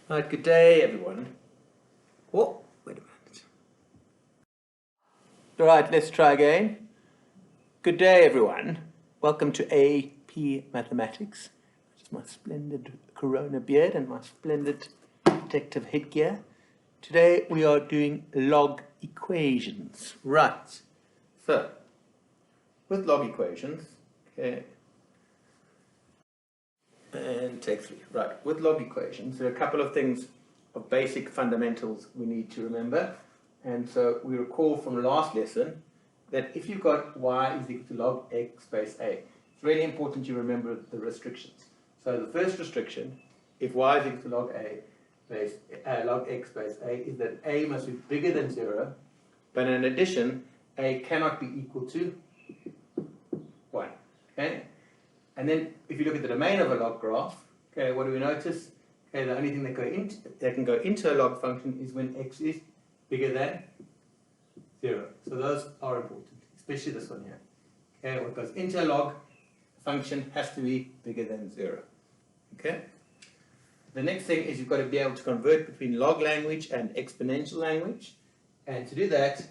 Right, good day everyone. Oh, wait a minute. Right, let's try again. Good day everyone. Welcome to AP Mathematics. This is my splendid Corona beard and my splendid protective headgear. Today we are doing log equations. Right, so with log equations, okay, and take 3. Right, with log equations, there are a couple of things of basic fundamentals we need to remember. And so we recall from last lesson that if you've got y is equal to log x space a, it's really important you remember the restrictions. So the first restriction, if y is equal to log a base, log x space a, is that a must be bigger than 0, but in addition, a cannot be equal to 1. Okay? And then if you look at the domain of a log graph, okay, what do we notice? Okay, the only thing that can go into a log function is when x is bigger than 0. So those are important, especially this one here. Okay, what goes into a log function has to be bigger than 0. Okay. The next thing is you've got to be able to convert between log language and exponential language. And to do that,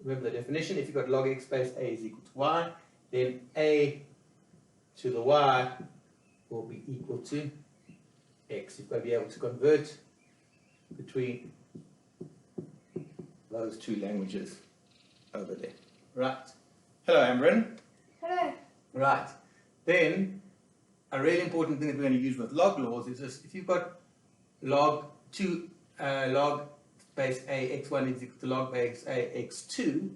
remember the definition, if you've got log x space a is equal to y, then a to the y will be equal to x. You've got to be able to convert between those two languages over there. Right. Hello, Amber. Hello. Right. Then, a really important thing that we're going to use with log laws is this. If you've got log base a x1 is equal to log base a x2,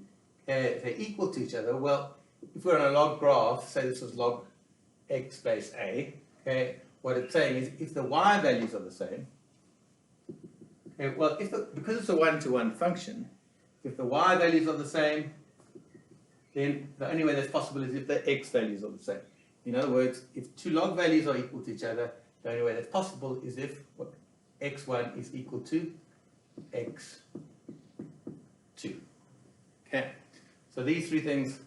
if they're equal to each other, well, if we're on a log graph, say this was log x base a, okay, what it's saying is if the y values are the same, okay, well, because it's a one-to-one function, if the y values are the same, then the only way that's possible is if the x values are the same. In other words, if two log values are equal to each other, the only way that's possible is if x1 is equal to x2. Okay, so these 3 things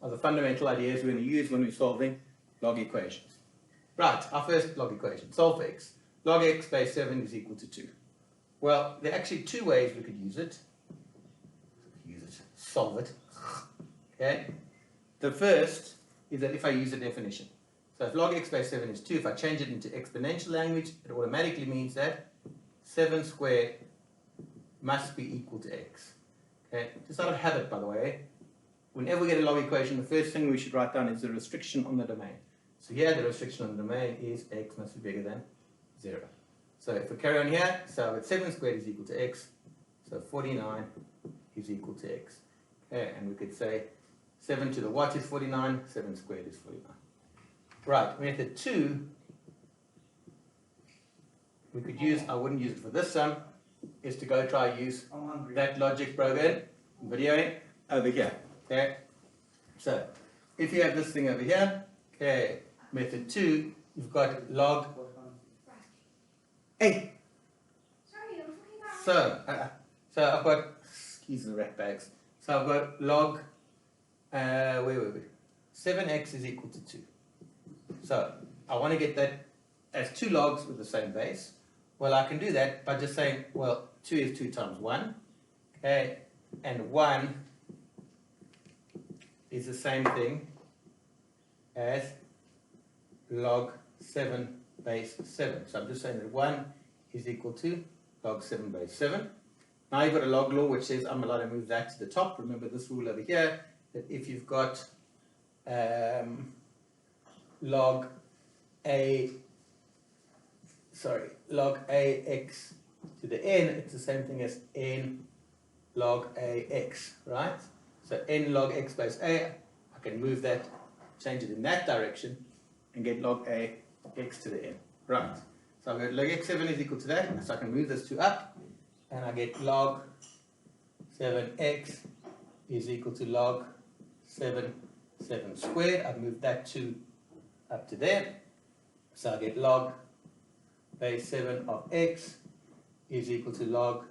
are the fundamental ideas we're going to use when we're solving log equations. Right, our first log equation, solve for x. Log x base 7 is equal to 2. Well, there are actually 2 ways we could use it. Solve it. Okay. The first is that if I use a definition. So if log x base 7 is 2, if I change it into exponential language, it automatically means that 7 squared must be equal to x. Okay. Just out of habit, by the way, whenever we get a log equation, the first thing we should write down is the restriction on the domain. So here the restriction on the domain is x must be bigger than 0. So if we carry on here, so with 7 squared is equal to x, so 49 is equal to x. Okay, and we could say 7 to the what is 49, 7 squared is 49. Right, method 2, we could use, I wouldn't use it for this sum, is to go try use that logic program, videoing, over here. Okay, so if you have this thing over here, okay, method 2, you've got log. Hey! Sorry, I'm talking about. So I've got, keys and rat bags. So I've got log, 7x is equal to 2. So I want to get that as 2 logs with the same base. Well, I can do that by just saying, well, 2 is 2 times 1. Okay, and 1 is the same thing as log 7 base 7. So I'm just saying that 1 is equal to log 7 base 7. Now you've got a log law which says I'm allowed to move that to the top. Remember this rule over here, that if you've got log ax to the n, it's the same thing as n log ax, right? So n log x base a, I can move that, change it in that direction, and get log a x to the n, right? So I've got log x7 is equal to that, so I can move this 2 up, and I get log 7x is equal to log 7 squared. I've moved that 2 up to there. So I get log base 7 of x is equal to log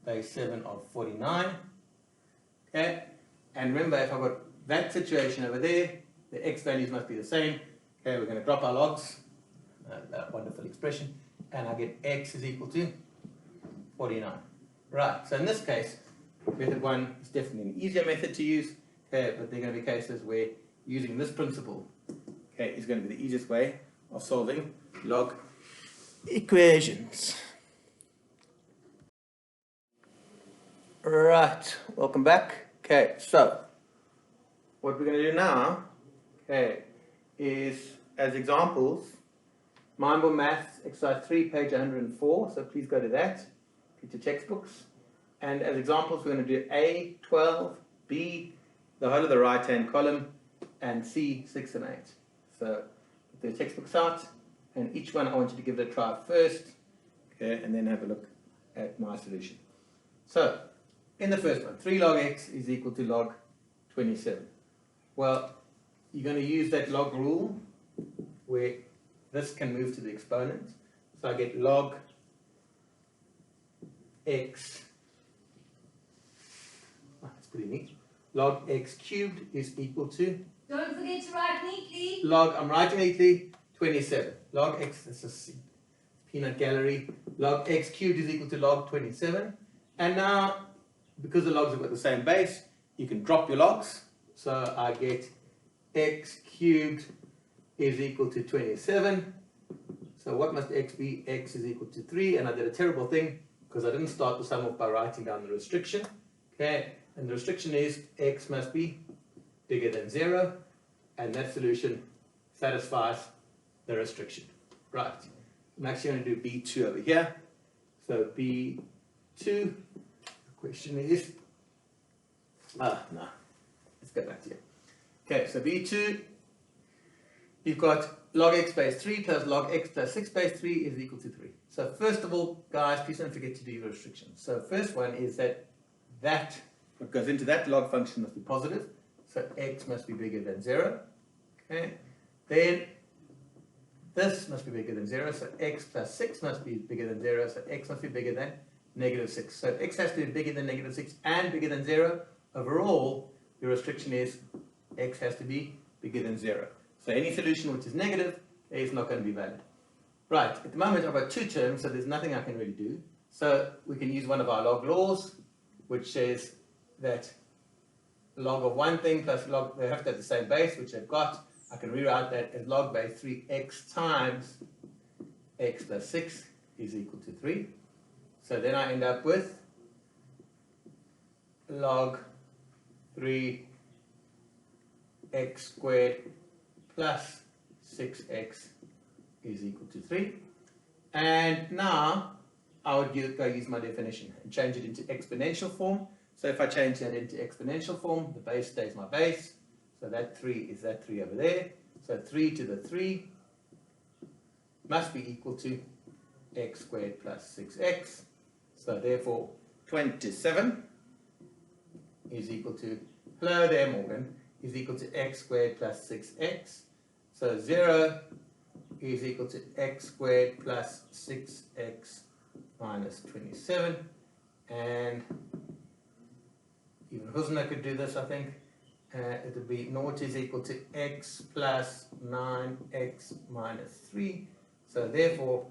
base 7 of 49. Okay? And remember, if I've got that situation over there, the x values must be the same. Okay, we're going to drop our logs, that wonderful expression, and I get x is equal to 49. Right, so in this case, method 1 is definitely an easier method to use, okay, but there are going to be cases where using this principle, okay, is going to be the easiest way of solving log equations. Right, welcome back. Okay, so what we're going to do now, okay, is as examples, Mindful Maths, exercise 3, page 104, so please go to that, get your textbooks. And as examples, we're going to do A, 12, B, the whole of the right-hand column, and C, 6 and 8. So get the textbooks out, and each one I want you to give it a try first, okay, and then have a look at my solution. So, in the first one, 3 log x is equal to log 27. Well, you're going to use that log rule where this can move to the exponent. So I get log x, that's pretty neat, log x cubed is equal to, Don't forget to write neatly. log, I'm writing neatly, 27. Log x, this is peanut gallery, log x cubed is equal to log 27. And now, because the logs have got the same base, you can drop your logs. So I get x cubed is equal to 27. So what must x be? X is equal to 3. And I did a terrible thing because I didn't start the sum off by writing down the restriction. Okay, and the restriction is x must be bigger than 0. And that solution satisfies the restriction. Right. I'm actually going to do B2 over here. So B2, the question is, no, let's go back to here. Okay, so B2, you've got log x base 3 plus log x plus 6 base 3 is equal to 3. So first of all, guys, please don't forget to do your restrictions. So first one is that what goes into that log function must be positive. So x must be bigger than 0. Okay, then this must be bigger than 0, so x plus 6 must be bigger than 0, so x must be bigger than negative 6. So if x has to be bigger than negative 6 and bigger than 0, overall, your restriction is x has to be bigger than 0. So any solution which is negative is not going to be valid. Right, at the moment I've got 2 terms, so there's nothing I can really do. So we can use one of our log laws, which says that log of one thing plus log, they have to have the same base, which they've got. I can rewrite that as log base 3x times x plus 6 is equal to 3. So then I end up with log 3x squared plus 6x is equal to 3. And now I would go use my definition and change it into exponential form. So if I change that into exponential form, the base stays my base. So that 3 is that 3 over there. So 3 to the 3 must be equal to x squared plus 6x. So therefore 27 is equal to, hello there Morgan, is equal to x squared plus 6x. So 0 is equal to x squared plus 6x minus 27. And even Husna could do this, I think. It would be 0 is equal to x plus 9x minus 3. So therefore,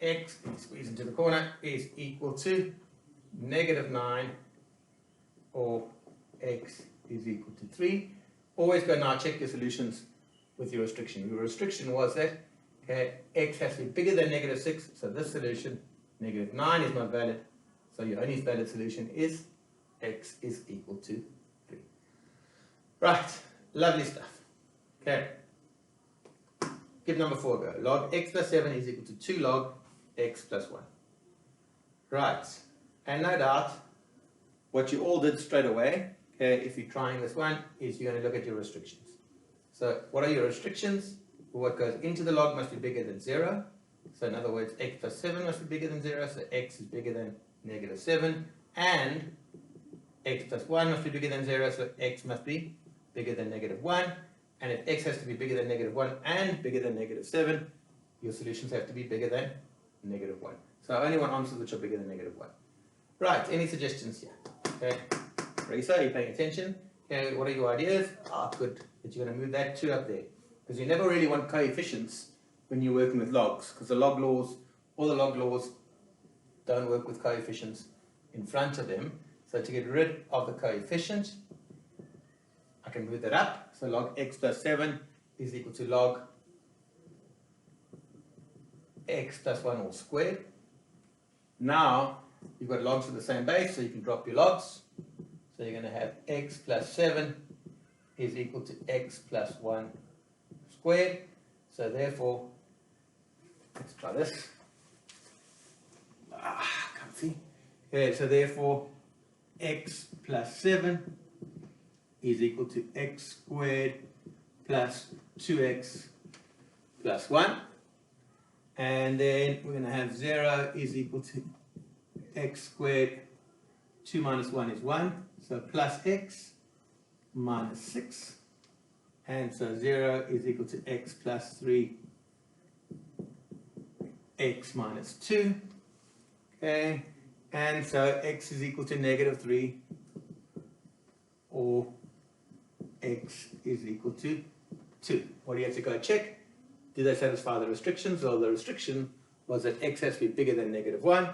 x, squeeze into the corner, is equal to negative 9, or x is equal to 3. Always go now check your solutions with your restriction. Your restriction was that x has to be bigger than negative 6, so this solution, negative 9, is not valid. So your only valid solution is x is equal to 3. Right, lovely stuff. Okay, give number 4 a go. Log x plus 7 is equal to 2 log x plus 1. Right, and no doubt, what you all did straight away, okay, if you're trying this one, is you're going to look at your restrictions. So what are your restrictions? What goes into the log must be bigger than 0. So in other words, x plus 7 must be bigger than 0, so x is bigger than negative 7. And x plus 1 must be bigger than 0, so x must be bigger than negative 1. And if x has to be bigger than negative 1 and bigger than negative 7, your solutions have to be bigger than negative 1. So I only want answers which are bigger than negative 1. Right, any suggestions here? Okay, Risa, are you paying attention? Okay, what are your ideas? Good, that you're going to move that 2 up there. Because you never really want coefficients when you're working with logs, because the log laws all the log laws don't work with coefficients in front of them. So to get rid of the coefficient, I can move that up. So log x plus 7 is equal to log x plus 1 all squared. Now, you've got logs with the same base, so you can drop your logs. So you're going to have x plus 7 is equal to x plus 1 squared. So therefore, let's try this. Comfy. Okay, so therefore, x plus 7 is equal to x squared plus 2x plus 1. And then we're going to have 0 is equal to x squared, 2 minus 1 is 1, so plus x minus 6. And so 0 is equal to x plus 3, x minus 2. Okay, and so x is equal to negative 3, or x is equal to 2. What do you have to go check? Do they satisfy the restrictions? Well, the restriction was that x has to be bigger than negative 1.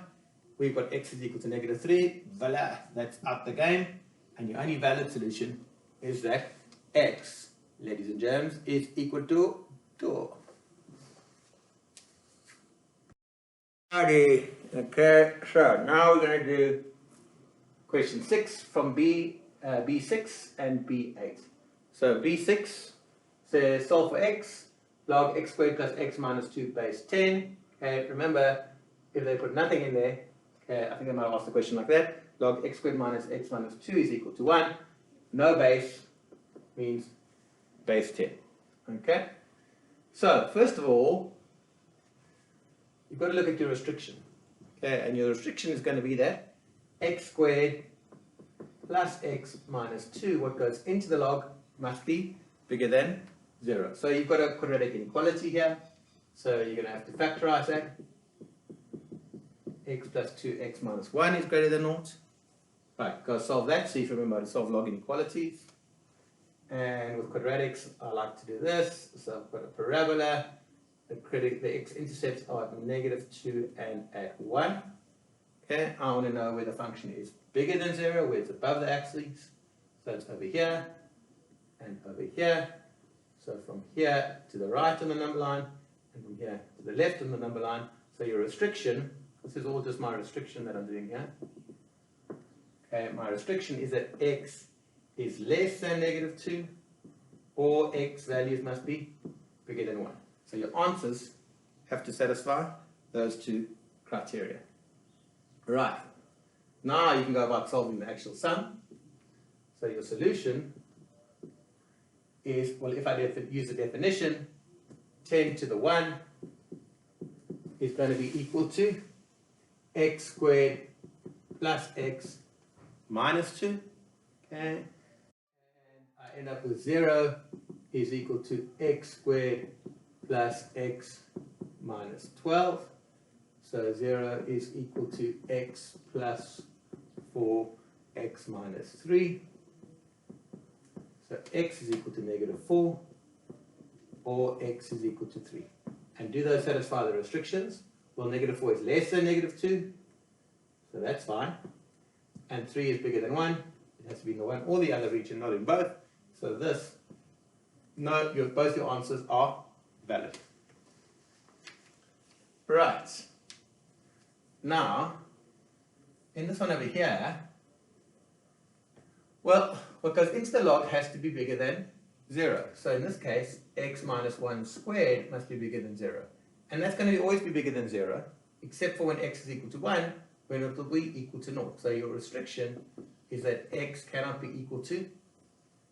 We've got x is equal to negative 3. Voila, that's out the game. And your only valid solution is that x, ladies and germs, is equal to 2. Alrighty, okay, so now we're going to do question 6 from B6 and B8. So B6 says solve for x, log x squared plus x minus 2 base 10. Okay, remember, if they put nothing in there, okay, I think they might ask the question like that. Log x squared minus x minus 2 is equal to 1. No base means base 10. Okay? So, first of all, you've got to look at your restriction. Okay, and your restriction is going to be that x squared plus x minus 2, what goes into the log, must be bigger than 0. So you've got a quadratic inequality here. So you're going to have to factorize that. X plus 2x minus 1 is greater than 0. Right, go solve that. See if you remember how to solve log inequalities. And with quadratics, I like to do this. So I've got a parabola. The x-intercepts are at negative 2 and at 1. Okay, I want to know where the function is bigger than 0, where it's above the axis. So it's over here and over here. So from here to the right on the number line, and from here to the left on the number line. So your restriction, this is all just my restriction that I'm doing here. Okay, my restriction is that x is less than negative 2, or x values must be bigger than 1. So your answers have to satisfy those two criteria. Right. Now you can go about solving the actual sum. So your solution is, well, if I use the definition, 10 to the 1 is going to be equal to x squared plus x minus 2. Okay. And I end up with 0 is equal to x squared plus x minus 12. So 0 is equal to x plus 4x minus 3. So x is equal to negative 4, or x is equal to 3. And do those satisfy the restrictions? Well, negative 4 is less than negative 2, so that's fine. And 3 is bigger than 1. It has to be in the one or the other region, not in both. So this, no, both your answers are valid. Right. Now, in this one over here, well, what goes into the log has to be bigger than 0. So in this case, x minus 1 squared must be bigger than 0. And that's going to always be bigger than 0, except for when x is equal to 1, when it will be equal to 0. So your restriction is that x cannot be equal to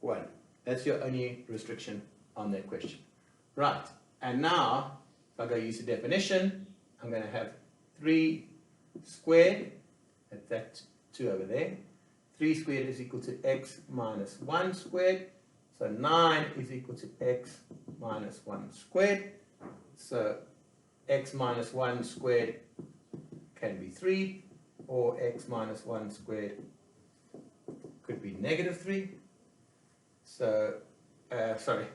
1. That's your only restriction on that question. Right, and now, if I go use the definition, I'm going to have 3 squared, that's that 2 over there. 3 squared is equal to x minus 1 squared. So 9 is equal to x minus 1 squared. So x minus 1 squared can be 3, or x minus 1 squared could be negative 3. So, sorry,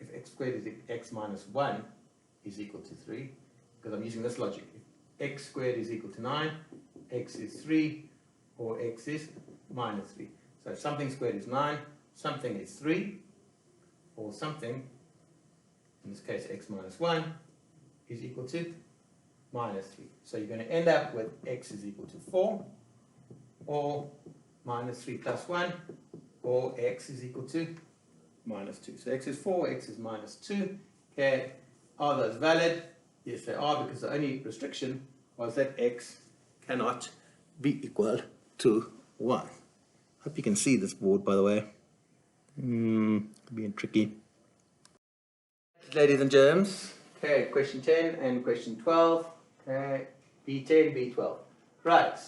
if x squared is x minus 1 is equal to 3, because I'm using this logic. x squared is equal to 9, x is 3, or x is minus 3. So if something squared is 9, something is 3, or something, in this case x minus 1, is equal to minus 3. So you're going to end up with x is equal to 4, or minus 3 plus 1, or x is equal to minus 2. So x is 4, x is minus 2. Okay, are those valid? Yes, they are, because the only restriction was that x cannot be equal to 1. Hope you can see this board, by the way. Being tricky. Ladies and germs. Okay, question 10 and question 12. Okay, B10, B12. Right.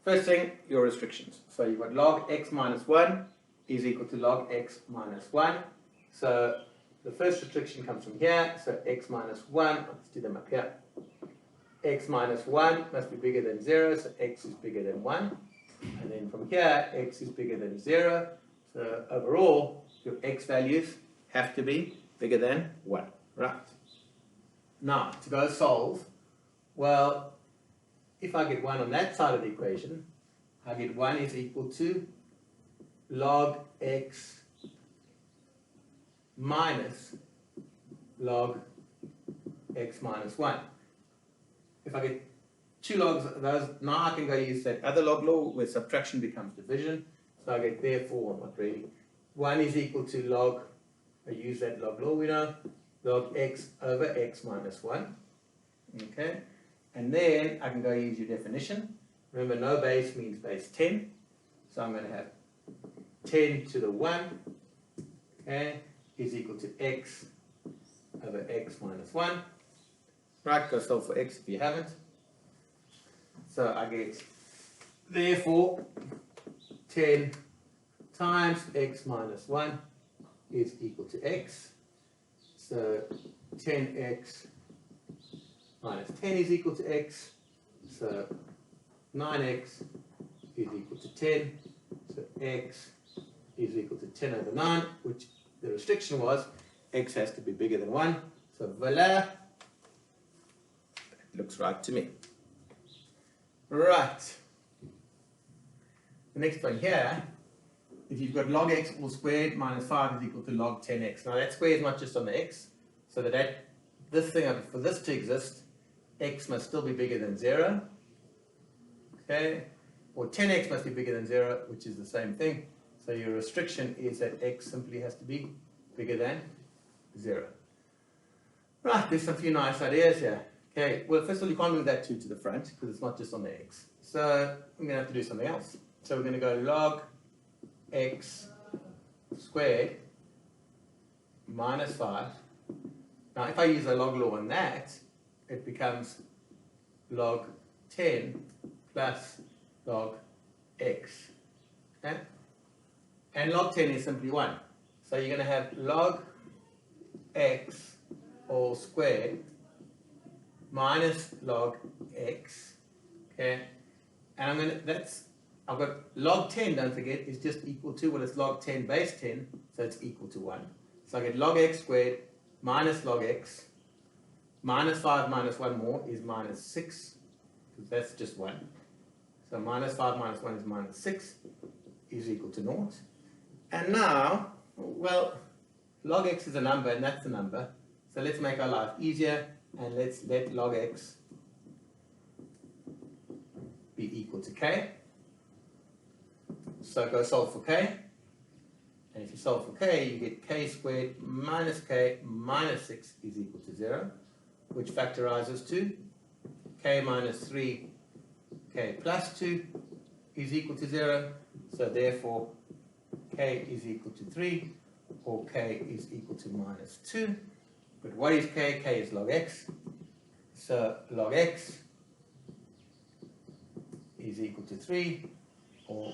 First thing, your restrictions. So you've got log x minus 1 is equal to log x minus 1. So the first restriction comes from here. So x minus 1, let's do them up here. X minus 1 must be bigger than 0, so x is bigger than 1. And then from here, x is bigger than 0. So overall, your x values have to be bigger than 1. Right. Now, to go solve, well, if I get 1 on that side of the equation, I get 1 is equal to log x minus log x minus 1. If I get 2 logs of those, now I can go use that other log law where subtraction becomes division. So I get therefore, not really, 1 is equal to log, I use that log law we know, log x over x minus 1. Okay, and then I can go use your definition. Remember, no base means base 10. So I'm going to have 10 to the 1, okay, is equal to x over x minus 1. Right, go solve for x if you haven't. So I get, therefore, 10 times x minus 1 is equal to x. So 10x minus 10 is equal to x. So 9x is equal to 10. So x is equal to 10 over 9, which the restriction was x has to be bigger than 1. So voila, that looks right to me. Right. The next one here, if you've got log x all squared minus 5 is equal to log 10x. Now that square is not just on the x, so that this thing, for this to exist, x must still be bigger than 0. Okay, or 10x must be bigger than 0, which is the same thing. So your restriction is that x simply has to be bigger than 0. Right, there's some few nice ideas here. Okay, well, first of all, you can't move that 2 to the front because it's not just on the x. So I'm going to have to do something else. So we're going to go log x squared minus 5. Now, if I use a log law on that, it becomes log 10 plus log x. Okay? And log 10 is simply 1. So you're going to have log x all squared minus log x. Okay? And I'm going to, I've got log 10, don't forget, is just equal to, well, it's log 10 base 10, so it's equal to 1. So I get log x squared minus log x, minus 5 minus 1 more is minus 6, because that's just 1. So minus 5 minus 1 is minus 6, is equal to 0. And now, well, log x is a number, and that's the number. So let's make our life easier, and let's let log x be equal to k. So go solve for k. And if you solve for k, you get k squared minus k minus 6 is equal to 0, which factorizes to k minus 3, k plus 2 is equal to 0. So therefore, k is equal to 3, or k is equal to minus 2. But what is k? K is log x. So log x is equal to 3, or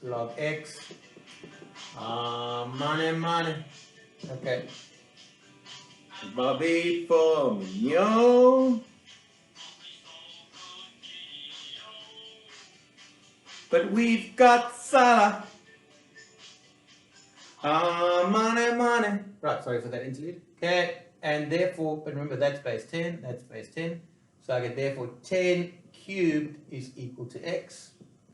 log x, money. Okay. Bobby for yo. But we've got Salah. Money. Right, sorry for that interlude. Okay, and therefore, but remember that's base 10, that's base 10. So I get therefore 10 cubed is equal to x,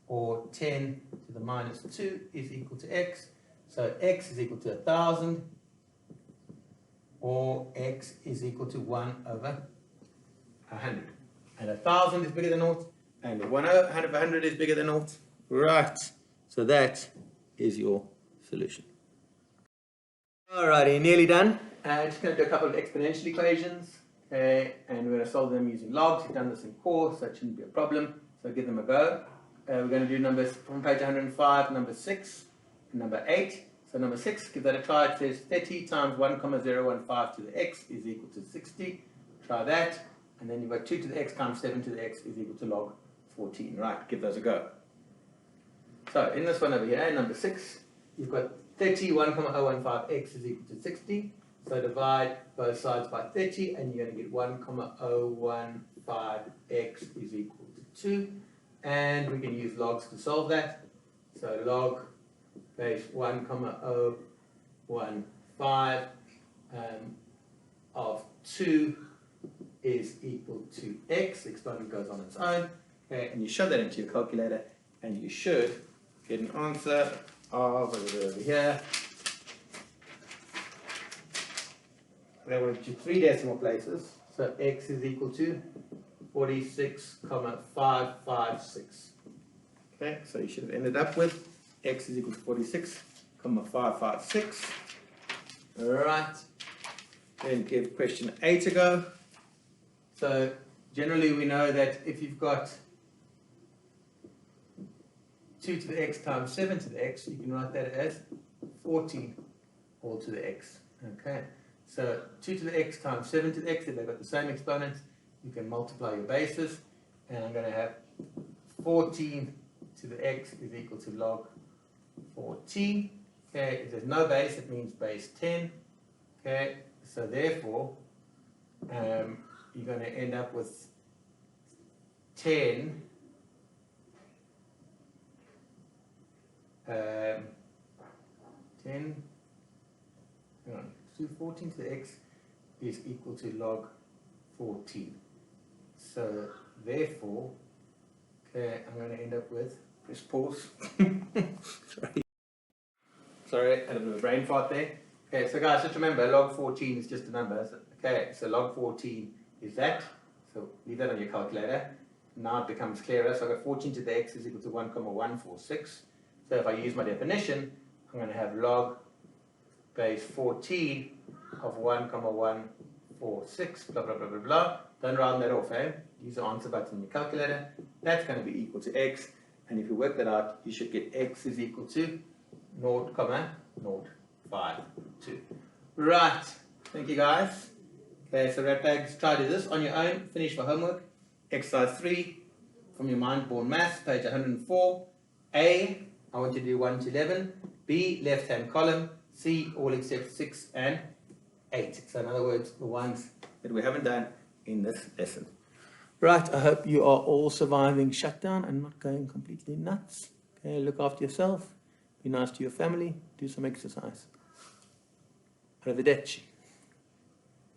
or 10 to the minus 2 is equal to x. So x is equal to 1,000, or x is equal to 1 over 100. And 1,000 is bigger than 0, and 1 over 100 is bigger than 0. Right, so that is your solution. Alrighty, nearly done. Just going to do a couple of exponential equations, okay, and we're going to solve them using logs. We've done this in course, so it shouldn't be a problem, so give them a go. We're going to do numbers from page 105, number 6, and number 8. So number 6, give that a try. It says 30 times 1,015 to the x is equal to 60. Try that. And then you've got 2 to the x times 7 to the x is equal to log 14. Right, give those a go. So in this one over here, number 6, you've got 30, 1,015x is equal to 60. So divide both sides by 30, and you're going to get 1,015x is equal to 2. And we can use logs to solve that. So log base 1,015 of 2 is equal to x. The exponent goes on its own. Okay, and you shove that into your calculator, and you should get an answer of over here. They went to 3 decimal places. So x is equal to 46,556. Okay, so you should have ended up with x is equal to 46,556. Alright, then give question 8 a go. So generally we know that if you've got 2 to the x times 7 to the x, you can write that as 14 all to the x. Okay, so 2 to the x times 7 to the x, if they've got the same exponents, you can multiply your bases, and I'm going to have 14 to the x is equal to log 14. Okay, if there's no base, it means base 10. Okay, so therefore, you're going to end up with 10 14 to the x is equal to log 14. So therefore, okay, I'm going to end up with, press pause. Sorry, I had a bit of a brain fart there. Okay, so guys, just remember, log 14 is just a number. Okay, so log 14 is that. So leave that on your calculator. Now it becomes clearer. So I've got 14 to the x is equal to 1,146. So if I use my definition, I'm going to have log base 14 of 1,146, blah, blah, blah, blah, blah. Don't round that off, eh? Use the answer button in your calculator. That's going to be equal to x. And if you work that out, you should get x is equal to 0,052. Right. Thank you, guys. Okay, so ratbags, try to do this on your own. Finish for homework. Exercise 3 from your Mind-Born Maths, page 104. A, I want you to do 1 to 11. B, left-hand column. C, all except 6 and 8. So in other words, the ones that we haven't done in this lesson. Right, I hope you are all surviving shutdown and not going completely nuts. Okay, look after yourself. Be nice to your family. Do some exercise. Arrivederci.